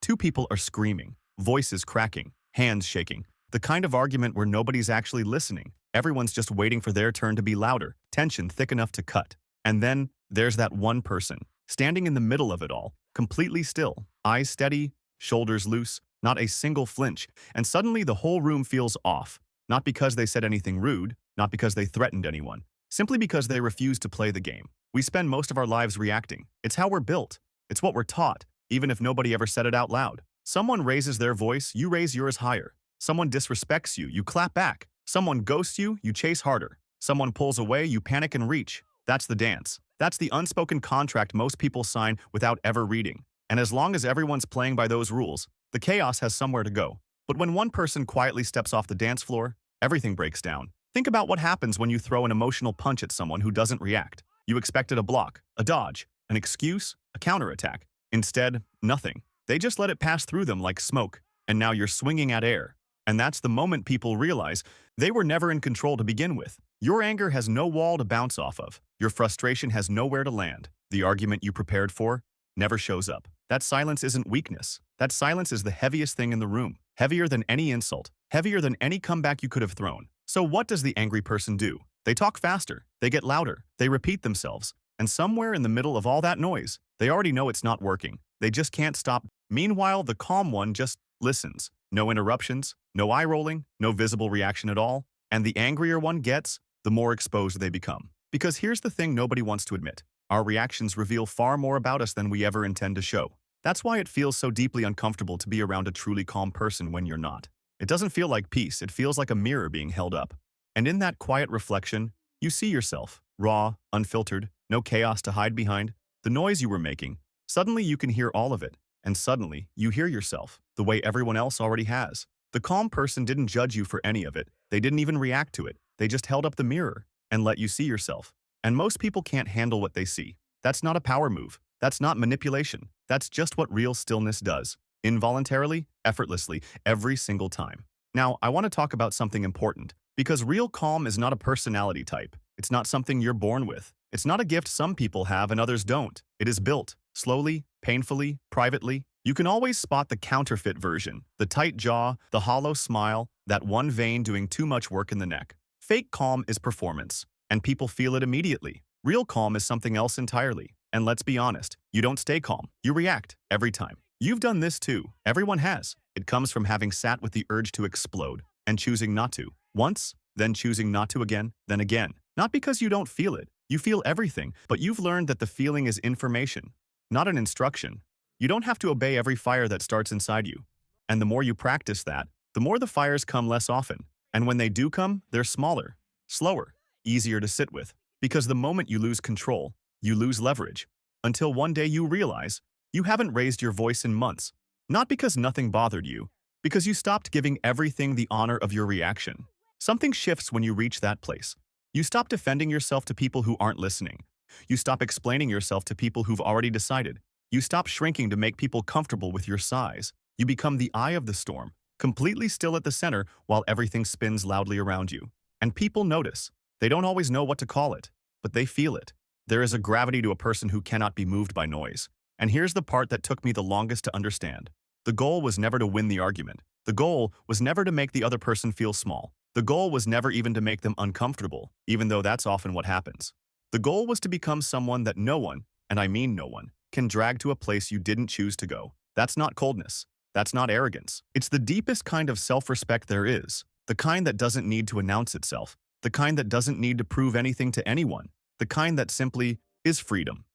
Two people are screaming, voices cracking, hands shaking. The kind of argument where nobody's actually listening. Everyone's just waiting for their turn to be louder, tension thick enough to cut. And then there's that one person, standing in the middle of it all, completely still, eyes steady, shoulders loose, not a single flinch, and suddenly the whole room feels off. Not because they said anything rude, not because they threatened anyone, simply because they refused to play the game. We spend most of our lives reacting. It's how we're built. It's what we're taught, even if nobody ever said it out loud. Someone raises their voice, you raise yours higher. Someone disrespects you, you clap back. Someone ghosts you, you chase harder. Someone pulls away, you panic and reach. That's the dance. That's the unspoken contract most people sign without ever reading. And as long as everyone's playing by those rules, the chaos has somewhere to go. But when one person quietly steps off the dance floor, everything breaks down. Think about what happens when you throw an emotional punch at someone who doesn't react. You expected a block, a dodge, an excuse, a counterattack. Instead, nothing. They just let it pass through them like smoke, and now you're swinging at air. And that's the moment people realize they were never in control to begin with. Your anger has no wall to bounce off of. Your frustration has nowhere to land. The argument you prepared for never shows up. That silence isn't weakness. That silence is the heaviest thing in the room. Heavier than any insult. Heavier than any comeback you could have thrown. So what does the angry person do? They talk faster. They get louder. They repeat themselves. And somewhere in the middle of all that noise, they already know it's not working. They just can't stop. Meanwhile, the calm one just listens. No interruptions, no eye rolling, no visible reaction at all. And the angrier one gets, the more exposed they become. Because here's the thing nobody wants to admit. Our reactions reveal far more about us than we ever intend to show. That's why it feels so deeply uncomfortable to be around a truly calm person when you're not. It doesn't feel like peace, it feels like a mirror being held up. And in that quiet reflection, you see yourself, raw, unfiltered, no chaos to hide behind. The noise you were making, suddenly you can hear all of it. And suddenly, you hear yourself, the way everyone else already has. The calm person didn't judge you for any of it. They didn't even react to it. They just held up the mirror and let you see yourself. And most people can't handle what they see. That's not a power move. That's not manipulation. That's just what real stillness does. Involuntarily, effortlessly, every single time. Now, I want to talk about something important. Because real calm is not a personality type. It's not something you're born with. It's not a gift some people have and others don't. It is built, slowly, painfully, privately. You can always spot the counterfeit version, the tight jaw, the hollow smile, that one vein doing too much work in the neck. Fake calm is performance, and people feel it immediately. Real calm is something else entirely. And let's be honest, you don't stay calm. You react every time. You've done this too. Everyone has. It comes from having sat with the urge to explode and choosing not to. Once, then choosing not to again, then again. Not because you don't feel it. You feel everything, but you've learned that the feeling is information, not an instruction. You don't have to obey every fire that starts inside you. And the more you practice that, the more the fires come less often. And when they do come, they're smaller, slower, easier to sit with. Because the moment you lose control, you lose leverage. Until one day you realize you haven't raised your voice in months. Not because nothing bothered you, because you stopped giving everything the honor of your reaction. Something shifts when you reach that place. You stop defending yourself to people who aren't listening. You stop explaining yourself to people who've already decided. You stop shrinking to make people comfortable with your size. You become the eye of the storm, completely still at the center while everything spins loudly around you. And people notice. They don't always know what to call it, but they feel it. There is a gravity to a person who cannot be moved by noise. And here's the part that took me the longest to understand. The goal was never to win the argument. The goal was never to make the other person feel small. The goal was never even to make them uncomfortable, even though that's often what happens. The goal was to become someone that no one, and I mean no one, can drag to a place you didn't choose to go. That's not coldness. That's not arrogance. It's the deepest kind of self-respect there is. The kind that doesn't need to announce itself. The kind that doesn't need to prove anything to anyone. The kind that simply is freedom.